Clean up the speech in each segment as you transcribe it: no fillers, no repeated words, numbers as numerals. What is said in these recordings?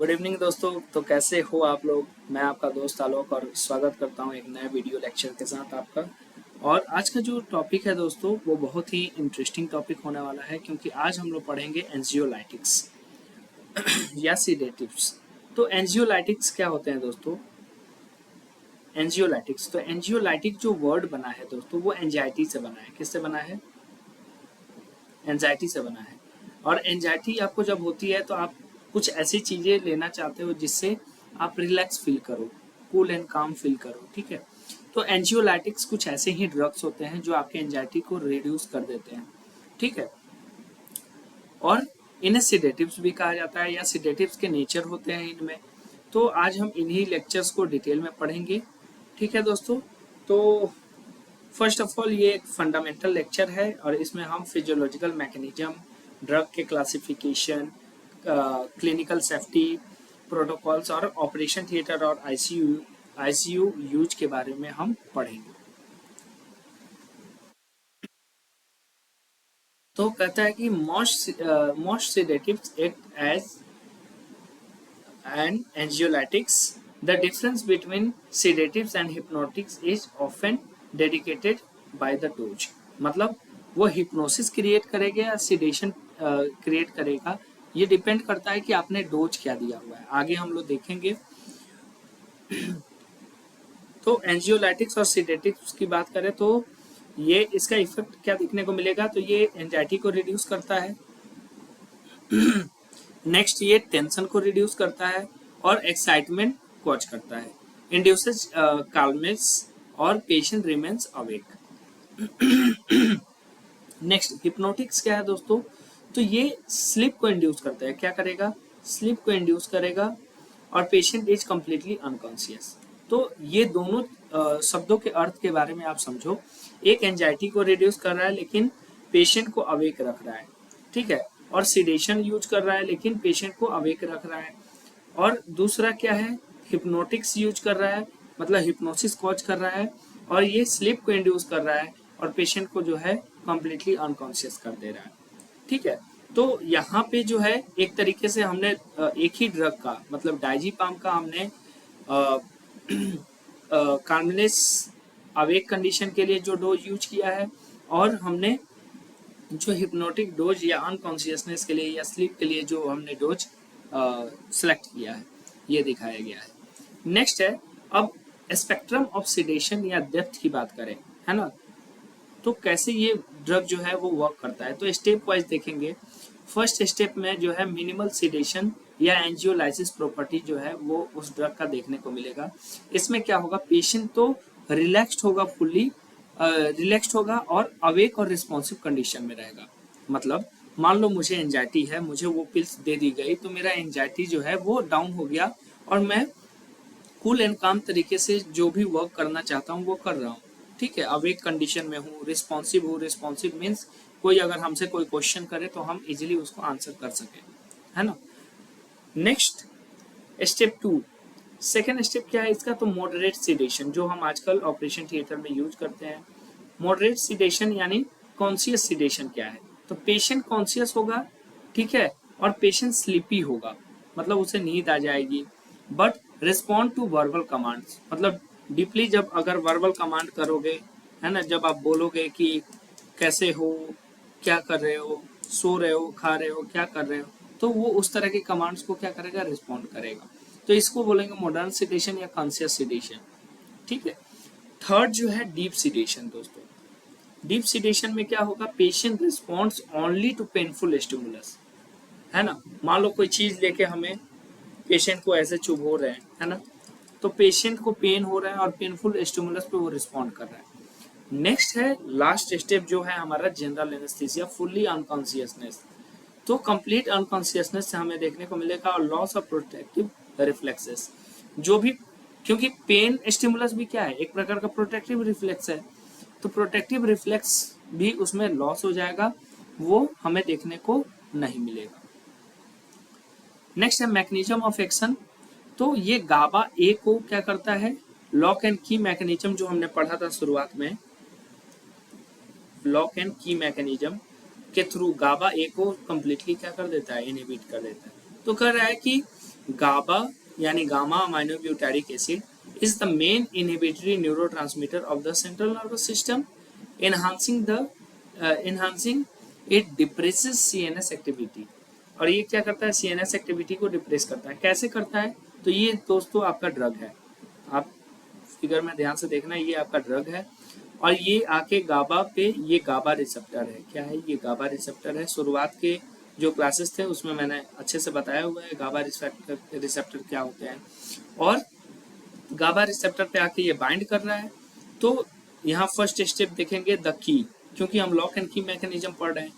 Good evening दोस्तों। तो कैसे हो आप लोग। मैं आपका दोस्त आलोक और स्वागत करता हूं एक नए वीडियो लेक्चर के साथ आपका। और आज का जो टॉपिक है दोस्तों वो बहुत ही इंटरेस्टिंग टॉपिक होने वाला है, क्योंकि आज हम लोग पढ़ेंगे एंजियोलाइटिक्स या सीडेटिव्स। तो एंजियोलाइटिक्स क्या होते हैं दोस्तों। एंजियोलाइटिक्स, तो एंजियोलाइटिक जो वर्ड बना है दोस्तों वो एंजाइटी से बना है। किससे बना है? एंजाइटी से बना है। और एंजाइटी आपको जब होती है तो आप कुछ ऐसी चीज़ें लेना चाहते हो जिससे आप रिलैक्स फील करो, कूल एंड काम फील करो। ठीक है। तो एंजियोलाइटिक्स कुछ ऐसे ही ड्रग्स होते हैं जो आपके एंजाइटी को रिड्यूस कर देते हैं। ठीक है। और इन्हें सिडेटिव्स भी कहा जाता है या सिडेटिव्स के नेचर होते हैं इनमें। तो आज हम इन्हीं लेक्चर्स को डिटेल में पढ़ेंगे। ठीक है दोस्तों। तो फर्स्ट ऑफ ऑल ये एक फंडामेंटल लेक्चर है और इसमें हम फिजियोलॉजिकल मैकेनिज्म, ड्रग के क्लासिफिकेशन, क्लिनिकल सेफ्टी प्रोटोकॉल्स और ऑपरेशन थिएटर और आईसीयू यूज के बारे में हम पढ़ेंगे। तो कहता है कि most sedatives act as and anxiolytics. The difference between sedatives and hypnotics is often dedicated by the dose. मतलब वो हिप्नोसिस क्रिएट करेगा या सिडेशन क्रिएट करेगा, ये डिपेंड करता है कि आपने डोज क्या दिया हुआ है। आगे हम लोग देखेंगे। तो एंजियोलाइटिक्स और सिडेटिव्स की बात करें तो ये इसका इफेक्ट क्या दिखने को मिलेगा, तो ये एंजाइटी को रिड्यूस करता है। नेक्स्ट ये टेंशन को रिड्यूस करता है और एक्साइटमेंट कॉज करता है। इंड्यूसेस काल्मनेस और patient remains awake. Next hypnotics क्या है दोस्तों, तो ये स्लीप को इंड्यूस करता है। क्या करेगा? स्लीप को इंड्यूस करेगा और पेशेंट इज कम्प्लीटली अनकॉन्शियस। तो ये दोनों शब्दों के अर्थ के बारे में आप समझो। एक एंजाइटी को रिड्यूस कर रहा है लेकिन पेशेंट को अवेक रख रहा है। ठीक है। और सिडेशन यूज कर रहा है लेकिन पेशेंट को अवेक रख रहा है। और दूसरा क्या है? हिप्नोटिक्स यूज कर रहा है, मतलब हिप्नोसिस कॉज कर रहा है और ये स्लीप को इंड्यूस कर रहा है और पेशेंट को जो है कम्प्लीटली अनकॉन्शियस कर दे रहा है। ठीक है। तो यहाँ पे जो है एक तरीके से हमने एक ही ड्रग का, मतलब डाइजीपाम का हमने कार्बनेस अवेक कंडीशन के लिए जो डोज यूज किया है, और हमने जो हिप्नोटिक डोज या अनकॉन्शियसनेस के लिए या स्लीप के लिए जो हमने डोज सेलेक्ट किया है, ये दिखाया गया है। नेक्स्ट है, अब स्पेक्ट्रम ऑफ सिडेशन या डेप्थ की बात करें, है ना, तो कैसे ये ड्रग जो है वो वर्क करता है। तो स्टेप वाइज देखेंगे। फर्स्ट स्टेप में जो है मिनिमल सिडेशन या एंजियोलाइसिस प्रॉपर्टी जो है वो उस ड्रग का देखने को मिलेगा। इसमें क्या होगा, पेशेंट तो रिलैक्स्ड होगा, फुल्ली रिलैक्स्ड होगा और अवेक और रिस्पॉन्सिव कंडीशन में रहेगा। मतलब मान लो मुझे एंजाइटी है, मुझे वो पिल्स दे दी गई तो मेरा एंजाइटी जो है वो डाउन हो गया और मैं कूल एंड काम तरीके से जो भी वर्क करना चाहता हूँ वो कर रहा हूँ। ठीक है। अवेक कंडीशन में हूँ, रिस्पॉन्सिव हूँ। रिस्पॉन्सिव मीन्स कोई अगर हमसे कोई क्वेश्चन करे तो हम इजिली उसको आंसर कर सके, है ना। नेक्स्ट स्टेप 2, सेकेंड स्टेप क्या है इसका, तो मॉडरेट सिडेशन, जो हम आजकल ऑपरेशन थिएटर में यूज करते हैं। मॉडरेट सिडेशन यानी कॉन्शियस सिडेशन क्या है, तो पेशेंट कॉन्शियस होगा, ठीक है, और पेशेंट स्लीपी होगा, मतलब उसे नींद आ जाएगी, but respond to verbal commands, मतलब डीपली जब अगर वर्बल कमांड करोगे, है ना, जब आप बोलोगे कि कैसे हो, क्या कर रहे हो, सो रहे हो, खा रहे हो, क्या कर रहे हो, तो वो उस तरह के कमांड्स को क्या करेगा, रिस्पॉन्ड करेगा। तो इसको बोलेंगे मॉडर्न सिडेशन या कॉन्शियस सिडेशन। ठीक है। थर्ड जो है डीप सिडेशन दोस्तों। डीप सिडेशन में क्या होगा, patient responds only to painful stimulus, है ना। मान लो कोई चीज लेके हमें पेशेंट को ऐसे चुभो रहे हैं, है ना, तो पेशेंट को पेन हो रहा है और पेनफुल स्टिमुलस पे वो रिस्पॉन्ड कर रहा है। नेक्स्ट है लास्ट स्टेप जो है हमारा जनरल एनेस्थीसिया, फुल्ली अनकॉन्शियसनेस। तो कंप्लीट अनकॉन्शियसनेस से हमें देखने को मिलेगा और लॉस ऑफ प्रोटेक्टिव रिफ्लेक्सेस, जो भी, क्योंकि पेन स्टिमुलस भी क्या है, एक प्रकार का प्रोटेक्टिव रिफ्लेक्स है, तो प्रोटेक्टिव रिफ्लेक्स भी उसमें लॉस हो जाएगा, वो हमें देखने को नहीं मिलेगा। नेक्स्ट है मैकेनिज्म ऑफ एक्शन। तो ये गाबा ए को क्या करता है, लॉक एंड की मैकेनिज्म जो हमने पढ़ा था शुरुआत में, लॉक एंड की मैकेनिज्म के थ्रू गाबा ए को कंप्लीटली क्या कर देता है, इनहिबिट कर देता है। तो कह रहा है कि गाबा यानी gamma aminobutyric acid is the main inhibitory neurotransmitter of the central nervous system, enhancing it depresses CNS activity। और ये क्या करता है, CNS एक्टिविटी को डिप्रेस करता है। कैसे करता है, तो ये दोस्तों आपका ड्रग है, आप फिगर में ध्यान से देखना, ये आपका ड्रग है और ये आके गाबा पे, ये गाबा रिसेप्टर है। क्या है, ये गाबा रिसेप्टर है। शुरुआत के जो क्लासेस थे उसमें मैंने अच्छे से बताया हुआ है गाबा रिसेप्टर क्या होते हैं। और गाबा रिसेप्टर पे आके ये बाइंड कर रहा है। तो यहाँ फर्स्ट स्टेप देखेंगे द की, क्योंकि हम लॉक एंड की मैकेनिज्म पढ़ रहे हैं।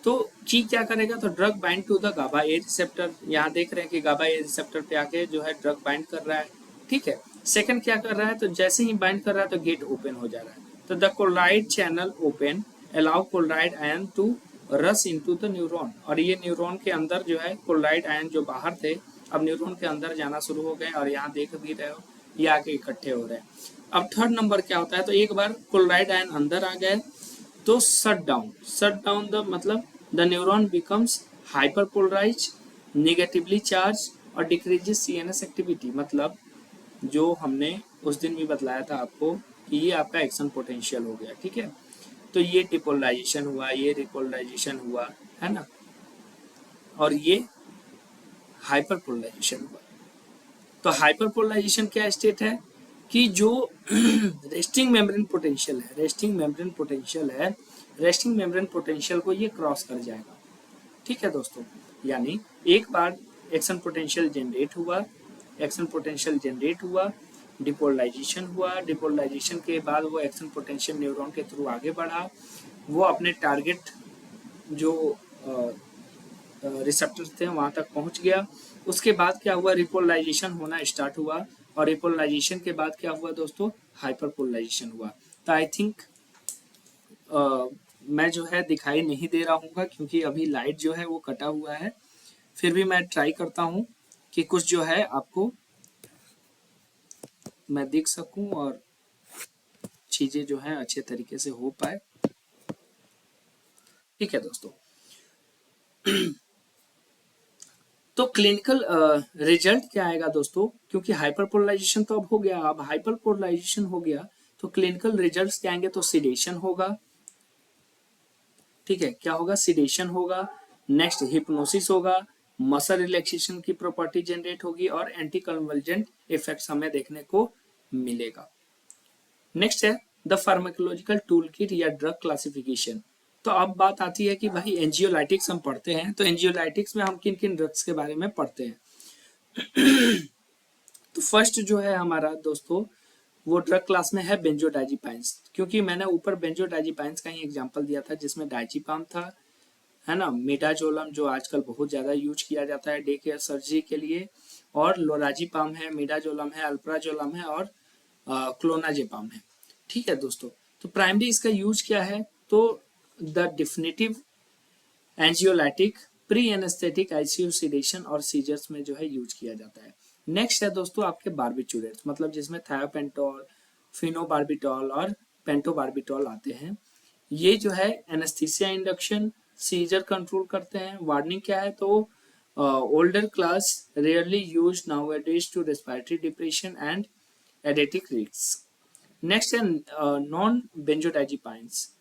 तो की क्या करेगा, तो drug bind to the GABA A receptor. यहाँ देख रहे हैं कि गाबा ए रिसेप्टर पे आके जो है ड्रग बाइंड कर रहा है। ठीक है, सेकंड क्या कर रहा है, तो जैसे ही बाइंड कर रहा है तो गेट ओपन हो जा रहा है। तो the chloride channel open allow chloride ion to rush into the neuron. और ये न्यूरॉन के अंदर जो है क्लोराइड आयन जो बाहर थे अब न्यूरॉन के अंदर जाना शुरू हो गए, और यहाँ देख भी रहे हो ये आके इकट्ठे हो रहे हैं। अब थर्ड नंबर क्या होता है, तो एक बार क्लोराइड आयन अंदर आ गए तो शट डाउन द मतलब the neuron becomes hyperpolarise, negatively charge और डिक्रीजेस सीएनएस एक्टिविटी। मतलब जो हमने उस दिन भी बतलाया था आपको कि ये आपका एक्शन पोटेंशियल हो गया। ठीक है, तो ये डिपोलराइजेशन हुआ, ये रिपोलराइजेशन हुआ, है ना, और ये हाइपरपोलराइजेशन हुआ। तो हाइपरपोलराइजेशन क्या स्टेट है कि जो रेस्टिंग मेम्ब्रेन पोटेंशियल है, रेस्टिंग मेम्ब्रेन पोटेंशियल को ये क्रॉस कर जाएगा। ठीक है दोस्तों, यानी एक बार एक्शन पोटेंशियल जनरेट हुआ, डिपोलराइजेशन के बाद वो एक्शन पोटेंशियल न्यूरॉन के थ्रू आगे बढ़ा, वो अपने टारगेट जो रिसेप्टर थे वहां तक पहुंच गया। उसके बाद क्या हुआ, रिपोलराइजेशन होना स्टार्ट हुआ, और रिपोलराइजेशन के बाद क्या हुआ दोस्तों, हाइपरपोलराइजेशन हुआ। तो आई थिंक मैं जो है दिखाई नहीं दे रहा हूँ क्योंकि अभी लाइट जो है वो कटा हुआ है। फिर भी मैं ट्राई करता हूँ कि कुछ जो है आपको मैं दिख सकूं और चीजें जो है अच्छे तरीके से हो पाए। ठीक है दोस्तों, तो क्लिनिकल रिजल्ट क्या आएगा दोस्तों, क्योंकि हाइपरपोलराइजेशन तो अब हो गया, अब हाइपरपोलराइजेशन हो गया तो क्लिनिकल रिजल्ट्स क्या आएंगे, तो सिडेशन होगा। ठीक है, क्या होगा, सिडेशन होगा। नेक्स्ट हिप्नोसिस होगा, मसल रिलैक्सेशन की प्रॉपर्टी जनरेट होगी और एंटी कन्वर्जेंट इफेक्ट्स हमें देखने को मिलेगा। नेक्स्ट है द फार्माकोलॉजिकल टूल किट या ड्रग क्लासिफिकेशन। तो अब बात आती है कि भाई एंजियोलाइटिक्स हम पढ़ते हैं, तो एंजियोलाइटिक्स में हम किन किन ड्रग्स के बारे में पढ़ते हैं। तो फर्स्ट जो है हमारा दोस्तों वो ड्रग क्लास में है बेंजोडाइजिपाइंस, क्योंकि मैंने ऊपर बेंजोडाइजिपाइंस का ही एग्जांपल दिया था जिसमें डाइजिपाम था, है ना, मिडाजोलम जो आजकल बहुत ज्यादा यूज किया जाता है डे केयर सर्जरी के लिए, और लोराजिपाम है, मिडाजोलम है, अल्प्राजोलम है और क्लोनाजेपाम है। ठीक है दोस्तों, तो प्राइमरी इसका यूज क्या है, तो the definitive anxiolytic pre anaesthetic ICU sedation और सीजर्स में जो है यूज किया जाता है। नेक्स्ट है दोस्तों आपके बार्बिटूरेट्स, मतलब जिसमें थायोपेंटोल, फिनोबार्बिटॉल और पेंटोबार्बिटॉल आते हैं। ये जो है एनेस्थीसिया इंडक्शन, सीजर कंट्रोल करते हैं। वार्निंग क्या है, तो older class rarely use nowadays to respiratory depression and addictive risk. Next है नॉन बेंजोडाइजिपाइंस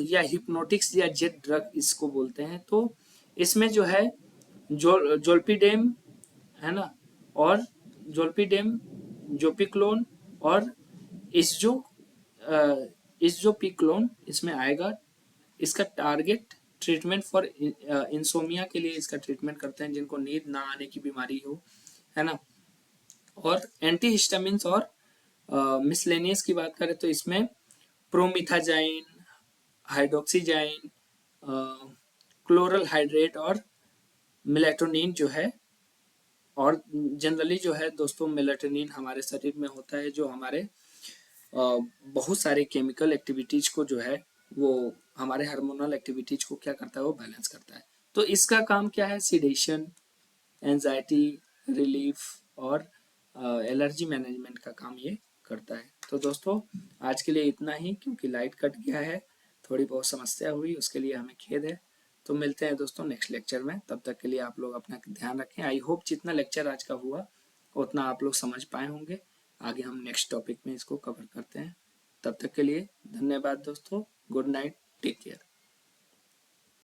या हिप्नोटिक्स या जेट ड्रग इसको बोलते हैं। तो इसमें जो है जोल्पिडेम, है ना, और जोल्पिडेम, जोपिक्लोन और इसजो इसजोपिक्लोन इसमें आएगा। इसका टारगेट ट्रीटमेंट फॉर इंसोमिया के लिए इसका ट्रीटमेंट करते हैं जिनको नींद ना आने की बीमारी हो, है ना। और एंटीहिस्टामिन्स और मिसलेनियस की बात करें तो इसमें प्रोमिथाजाइन, हाइड्रोक्सीजाइन, क्लोरल हाइड्रेट और मेलेटोनिन जो है, और जनरली जो है दोस्तों मेलेटोनिन हमारे शरीर में होता है जो हमारे बहुत सारे केमिकल एक्टिविटीज को जो है वो हमारे हार्मोनल एक्टिविटीज को क्या करता है, वो बैलेंस करता है। तो इसका काम क्या है, सिडेशन, एंजाइटी रिलीफ और एलर्जी मैनेजमेंट का काम ये करता है। तो दोस्तों आज के लिए इतना ही, क्योंकि लाइट कट गया है, थोड़ी बहुत समस्या हुई उसके लिए हमें खेद है। तो मिलते हैं दोस्तों नेक्स्ट लेक्चर में, तब तक के लिए आप लोग अपना ध्यान रखें। आई होप जितना लेक्चर आज का हुआ उतना आप लोग समझ पाए होंगे। आगे हम नेक्स्ट टॉपिक में इसको कवर करते हैं। तब तक के लिए धन्यवाद दोस्तों। Good night, take care.